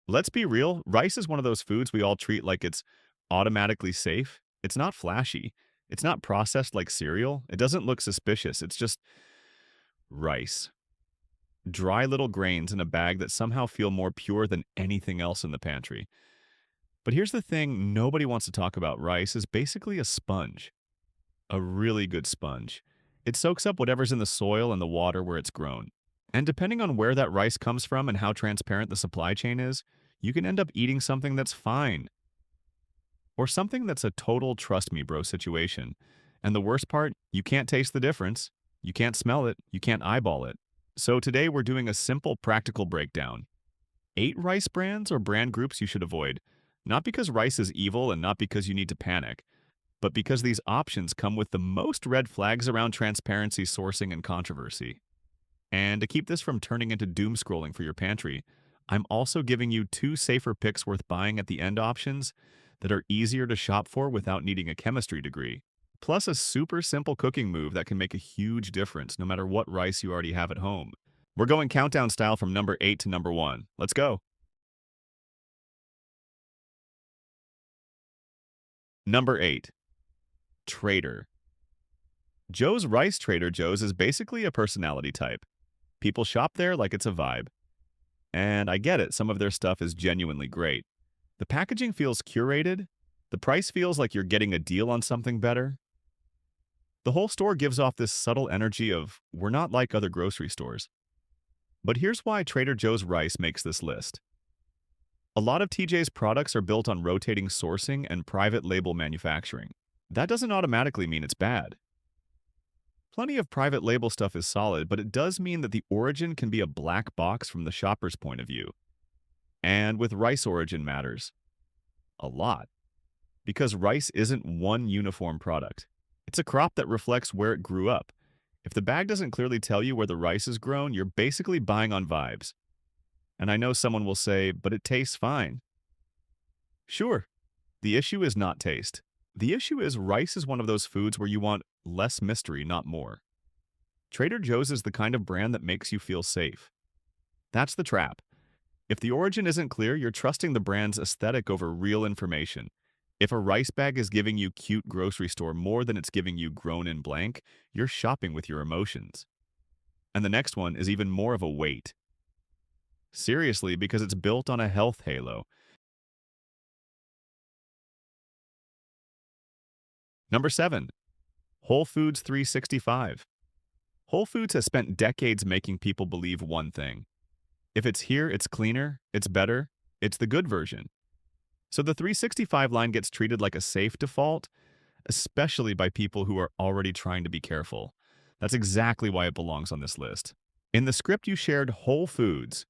Let's be real, rice is one of those foods we all treat like it's automatically safe. It's not flashy. It's not processed like cereal. It doesn't look suspicious. It's just rice. Dry little grains in a bag that somehow feel more pure than anything else in the pantry. But here's the thing nobody wants to talk about rice is basically a sponge, a really good sponge. It soaks up whatever's in the soil and the water where it's grown. And depending on where that rice comes from and how transparent the supply chain is, you can end up eating something that's fine or something that's a total trust me bro situation. And the worst part, you can't taste the difference, you can't smell it, you can't eyeball it. So today we're doing a simple practical breakdown. 8 rice brands or brand groups you should avoid. Not because rice is evil and not because you need to panic, but because these options come with the most red flags around transparency, sourcing, and controversy. And to keep this from turning into doom scrolling for your pantry, I'm also giving you 2 safer picks worth buying at the end options that are easier to shop for without needing a chemistry degree. Plus a super simple cooking move that can make a huge difference no matter what rice you already have at home. We're going countdown style from number 8 to number 1. Let's go. Number 8. Trader. Joe's Rice Trader Joe's is basically a personality type. People shop there like it's a vibe. And I get it, some of their stuff is genuinely great. The packaging feels curated, the price feels like you're getting a deal on something better. The whole store gives off this subtle energy of, we're not like other grocery stores. But here's why Trader Joe's Rice makes this list. A lot of TJ's products are built on rotating sourcing and private label manufacturing. That doesn't automatically mean it's bad. Plenty of private label stuff is solid, but it does mean that the origin can be a black box from the shopper's point of view. And with rice origin matters. A lot. Because rice isn't one uniform product. It's a crop that reflects where it grew up. If the bag doesn't clearly tell you where the rice is grown, you're basically buying on vibes. And I know someone will say, but it tastes fine. Sure, the issue is not taste. The issue is rice is one of those foods where you want less mystery, not more. Trader Joe's is the kind of brand that makes you feel safe. That's the trap. If the origin isn't clear, you're trusting the brand's aesthetic over real information. If a rice bag is giving you cute grocery store more than it's giving you grown in blank, you're shopping with your emotions. And the next one is even more of a weight. Seriously, because it's built on a health halo. Number 7. Whole Foods 365. Whole Foods has spent decades making people believe one thing. If it's here, it's cleaner, it's better, it's the good version. So the 365 line gets treated like a safe default, especially by people who are already trying to be careful. That's exactly why it belongs on this list. In the script you shared, Whole Foods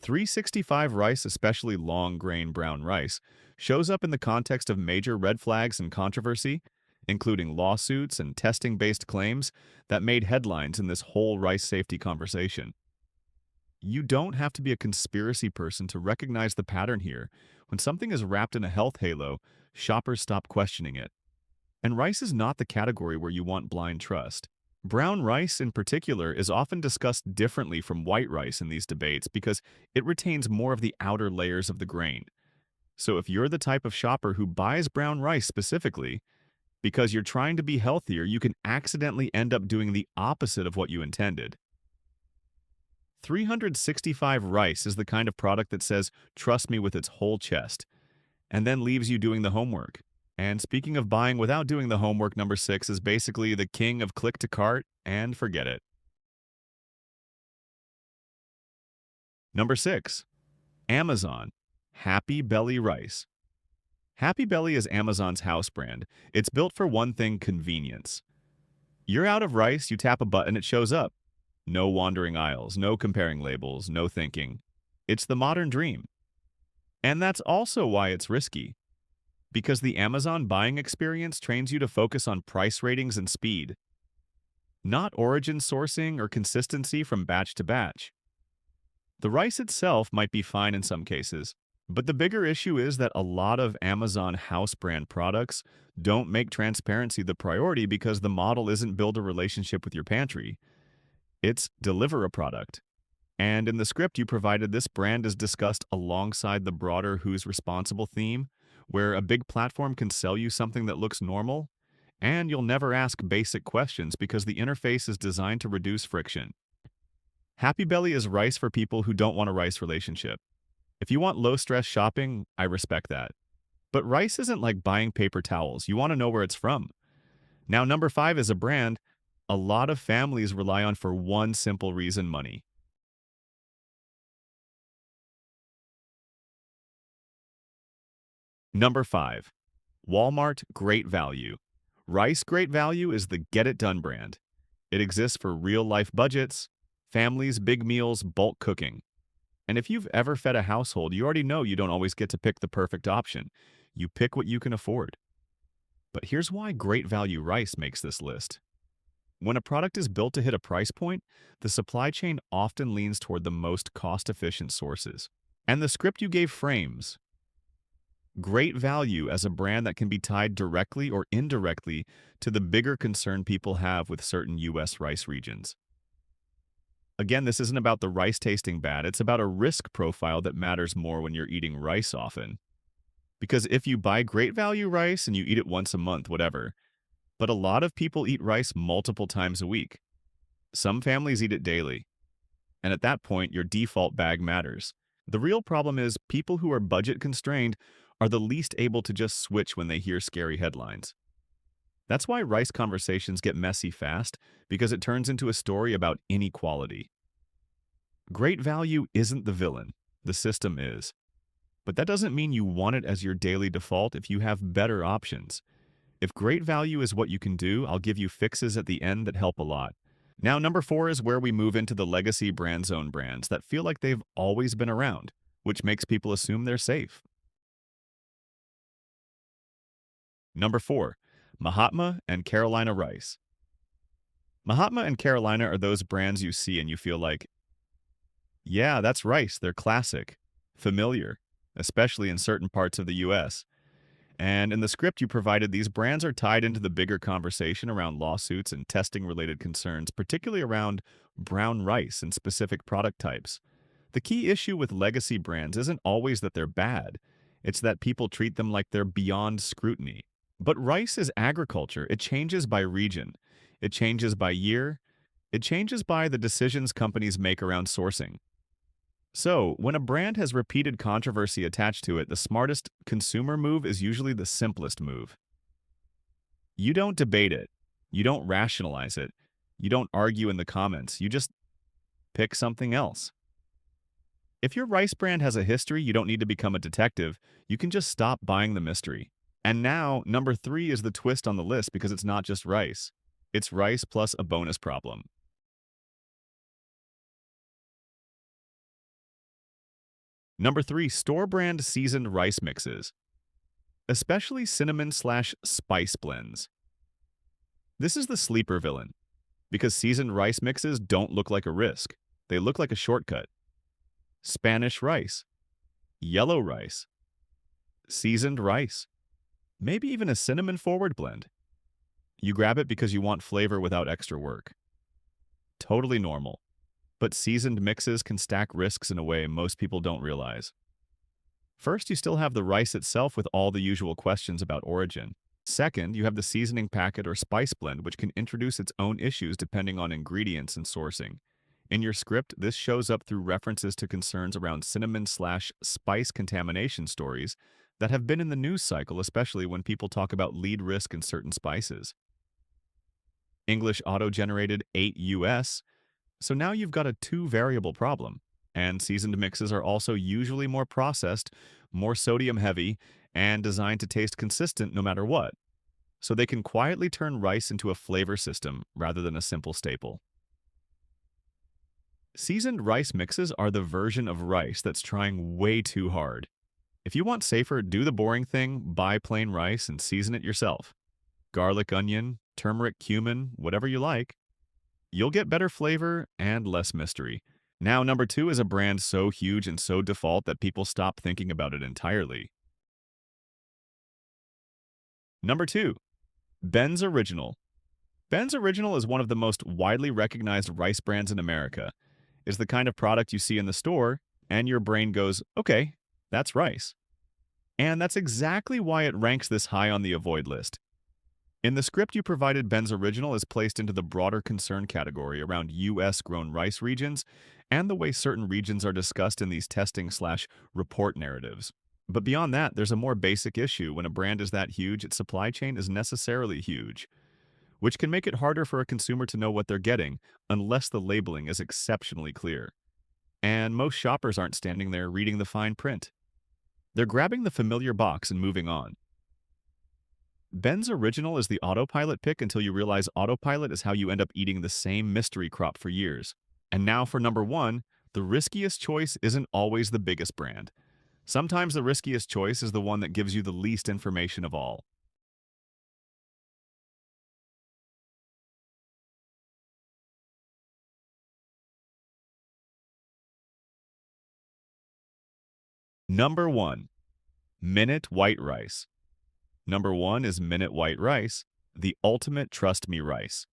365 rice, especially long grain brown rice, shows up in the context of major red flags and controversy, including lawsuits and testing-based claims that made headlines in this whole rice safety conversation. You don't have to be a conspiracy person to recognize the pattern here. When something is wrapped in a health halo, shoppers stop questioning it. And rice is not the category where you want blind trust. Brown rice, in particular, is often discussed differently from white rice in these debates because it retains more of the outer layers of the grain. So if you're the type of shopper who buys brown rice specifically, because you're trying to be healthier, you can accidentally end up doing the opposite of what you intended. 365 rice is the kind of product that says, trust me with its whole chest, and then leaves you doing the homework. And speaking of buying without doing the homework, number 6 is basically the king of click to cart and forget it. Number 6. Amazon. Happy Belly Rice. Happy Belly is Amazon's house brand. It's built for one thing, convenience. You're out of rice, you tap a button, it shows up. No wandering aisles, no comparing labels, no thinking. It's the modern dream. And that's also why it's risky. Because the Amazon buying experience trains you to focus on price ratings and speed, not origin sourcing or consistency from batch to batch. The rice itself might be fine in some cases, but the bigger issue is that a lot of Amazon house brand products don't make transparency the priority because the model isn't build a relationship with your pantry. It's deliver a product. And in the script you provided, this brand is discussed alongside the broader who's responsible theme, where a big platform can sell you something that looks normal, and you'll never ask basic questions because the interface is designed to reduce friction. Happy Belly is rice for people who don't want a rice relationship. If you want low-stress shopping, I respect that. But rice isn't like buying paper towels. You want to know where it's from. Now, number 5 is a brand a lot of families rely on for one simple reason: money. Number 5. Walmart Great Value. Rice Great Value is the Get It Done brand. It exists for real-life budgets, families, big meals, bulk cooking. And if you've ever fed a household, you already know you don't always get to pick the perfect option. You pick what you can afford. But here's why Great Value Rice makes this list. When a product is built to hit a price point, the supply chain often leans toward the most cost-efficient sources. And the script you gave frames Great Value as a brand that can be tied directly or indirectly to the bigger concern people have with certain U.S. rice regions. Again, this isn't about the rice tasting bad, it's about a risk profile that matters more when you're eating rice often. Because if you buy Great Value rice and you eat it once a month, whatever, but a lot of people eat rice multiple times a week. Some families eat it daily. And at that point, your default bag matters. The real problem is people who are budget constrained are the least able to just switch when they hear scary headlines. That's why rice conversations get messy fast, because it turns into a story about inequality. Great Value isn't the villain, the system is. But that doesn't mean you want it as your daily default if you have better options. If Great Value is what you can do, I'll give you fixes at the end that help a lot. Now, number 4 is where we move into the legacy brand zone brands that feel like they've always been around, which makes people assume they're safe. Number 4, Mahatma and Carolina Rice. Mahatma and Carolina are those brands you see and you feel like, yeah, that's rice, they're classic, familiar, especially in certain parts of the US. And in the script you provided, these brands are tied into the bigger conversation around lawsuits and testing-related concerns, particularly around brown rice and specific product types. The key issue with legacy brands isn't always that they're bad. It's that people treat them like they're beyond scrutiny. But rice is agriculture. It changes by region. It changes by year. It changes by the decisions companies make around sourcing. So, when a brand has repeated controversy attached to it, the smartest consumer move is usually the simplest move. You don't debate it. You don't rationalize it. You don't argue in the comments. You just pick something else. If your rice brand has a history, you don't need to become a detective. You can just stop buying the mystery. And now, number 3 is the twist on the list because it's not just rice. It's rice plus a bonus problem. Number 3, store brand seasoned rice mixes, especially cinnamon/spice blends. This is the sleeper villain, because seasoned rice mixes don't look like a risk. They look like a shortcut. Spanish rice, yellow rice, seasoned rice, maybe even a cinnamon-forward blend. You grab it because you want flavor without extra work. Totally normal. But seasoned mixes can stack risks in a way most people don't realize. First, you still have the rice itself with all the usual questions about origin. Second, you have the seasoning packet or spice blend, which can introduce its own issues depending on ingredients and sourcing. In your script, this shows up through references to concerns around cinnamon/spice contamination stories that have been in the news cycle, especially when people talk about lead risk in certain spices. English auto-generated 8 US, so now you've got a 2-variable problem. And seasoned mixes are also usually more processed, more sodium heavy, and designed to taste consistent no matter what. So they can quietly turn rice into a flavor system rather than a simple staple. Seasoned rice mixes are the version of rice that's trying way too hard. If you want safer, do the boring thing, buy plain rice and season it yourself. Garlic, onion, turmeric, cumin, whatever you like. You'll get better flavor and less mystery. Now, number 2 is a brand so huge and so default that people stop thinking about it entirely. Number 2, Ben's Original. Ben's Original is one of the most widely recognized rice brands in America. is the kind of product you see in the store, and your brain goes, okay, that's rice. And that's exactly why it ranks this high on the avoid list. In the script you provided, Ben's Original is placed into the broader concern category around U.S. grown rice regions and the way certain regions are discussed in these testing/report narratives. But beyond that, there's a more basic issue. When a brand is that huge, its supply chain is necessarily huge, which can make it harder for a consumer to know what they're getting unless the labeling is exceptionally clear. And most shoppers aren't standing there reading the fine print. They're grabbing the familiar box and moving on. Ben's Original is the autopilot pick until you realize autopilot is how you end up eating the same mystery crop for years. And now for number one, the riskiest choice isn't always the biggest brand. Sometimes the riskiest choice is the one that gives you the least information of all. Number 1. Minute White Rice. Number 1 is Minute White Rice, the ultimate trust me rice.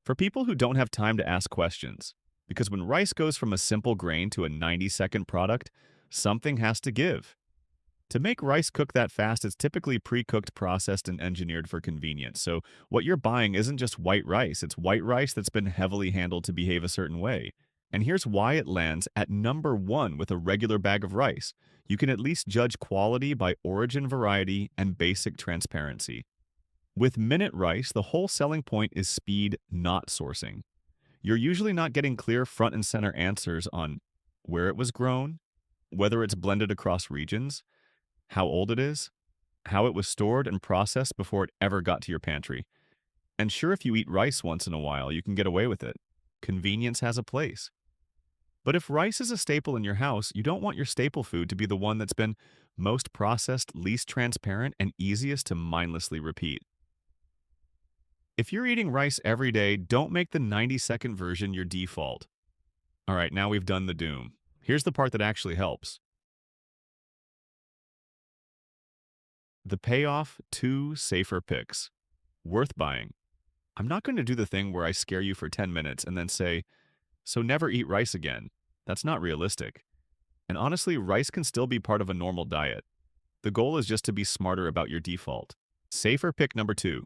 For people who don't have time to ask questions, because when rice goes from a simple grain to a 90-second product, something has to give. To make rice cook that fast, it's typically pre-cooked, processed, and engineered for convenience. So what you're buying isn't just white rice, it's white rice that's been heavily handled to behave a certain way. And here's why it lands at number 1 with a regular bag of rice. You can at least judge quality by origin, variety, and basic transparency. With Minute Rice, the whole selling point is speed, not sourcing. You're usually not getting clear front and center answers on where it was grown, whether it's blended across regions, how old it is, how it was stored and processed before it ever got to your pantry. And sure, if you eat rice once in a while, you can get away with it. Convenience has a place. But if rice is a staple in your house, you don't want your staple food to be the one that's been most processed, least transparent, and easiest to mindlessly repeat. If you're eating rice every day, don't make the 90-second version your default. All right, now we've done the doom. Here's the part that actually helps. The payoff: 2 safer picks. Worth buying. I'm not going to do the thing where I scare you for 10 minutes and then say, so never eat rice again. That's not realistic. And honestly, rice can still be part of a normal diet. The goal is just to be smarter about your default. Safer pick number 2.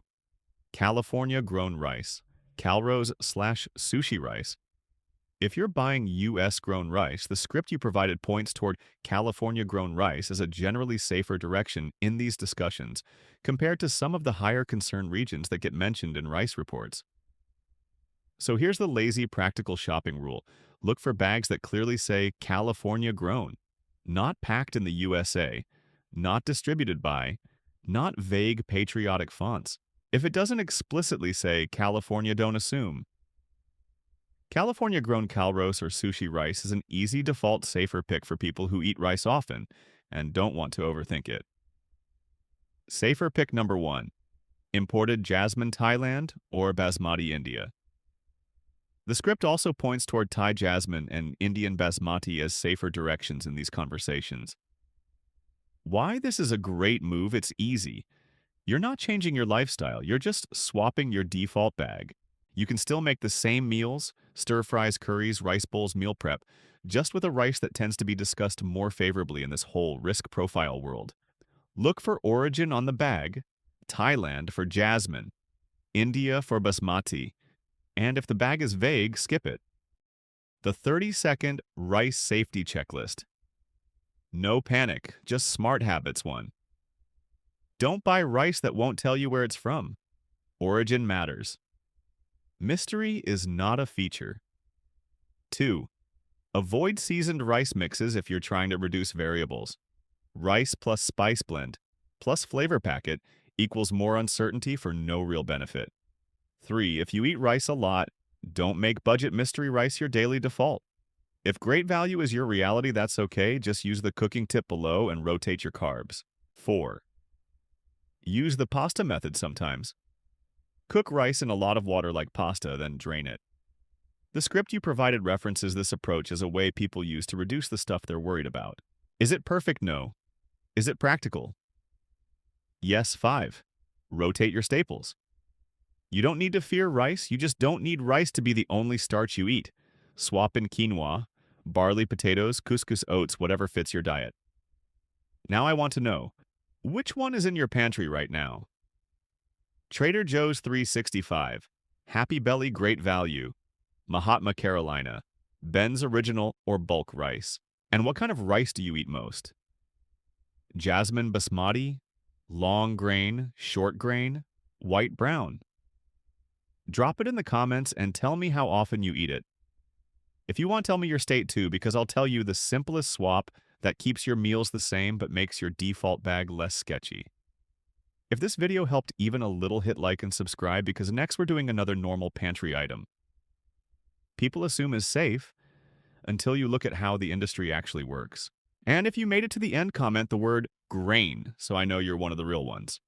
California grown rice. Calrose/sushi rice. If you're buying U.S. grown rice, the script you provided points toward California grown rice as a generally safer direction in these discussions compared to some of the higher concern regions that get mentioned in rice reports. So here's the lazy, practical shopping rule. Look for bags that clearly say California grown, not packed in the USA, not distributed by, not vague patriotic fonts. If it doesn't explicitly say California, don't assume. California grown Calrose or sushi rice is an easy default safer pick for people who eat rice often and don't want to overthink it. Safer pick number 1. Imported jasmine Thailand or basmati India. The script also points toward Thai jasmine and Indian basmati as safer directions in these conversations. Why this is a great move? It's easy. You're not changing your lifestyle, you're just swapping your default bag. You can still make the same meals, stir-fries, curries, rice bowls, meal prep, just with a rice that tends to be discussed more favorably in this whole risk profile world. Look for origin on the bag: Thailand for jasmine, India for basmati, and if the bag is vague, skip it. The 30-second rice safety checklist. No panic, just smart habits 1. Don't buy rice that won't tell you where it's from. Origin matters. Mystery is not a feature. 2. Avoid seasoned rice mixes if you're trying to reduce variables. Rice plus spice blend plus flavor packet equals more uncertainty for no real benefit. 3. If you eat rice a lot, don't make budget mystery rice your daily default. If great value is your reality, that's okay. Just use the cooking tip below and rotate your carbs. 4. Use the pasta method sometimes. Cook rice in a lot of water like pasta, then drain it. The script you provided references this approach as a way people use to reduce the stuff they're worried about. Is it perfect? No. Is it practical? Yes. 5. Rotate your staples. You don't need to fear rice, you just don't need rice to be the only starch you eat. Swap in quinoa, barley, potatoes, couscous, oats, whatever fits your diet. Now I want to know, which one is in your pantry right now? Trader Joe's 365, Happy Belly Great Value, Mahatma Carolina, Ben's Original or bulk rice. And what kind of rice do you eat most? Jasmine basmati, long grain, short grain, white brown. Drop it in the comments and tell me how often you eat it. If you want, tell me your state too, because I'll tell you the simplest swap that keeps your meals the same but makes your default bag less sketchy. If this video helped even a little, hit like and subscribe, because next we're doing another normal pantry item. People assume is safe until you look at how the industry actually works. And if you made it to the end, comment the word grain so I know you're one of the real ones.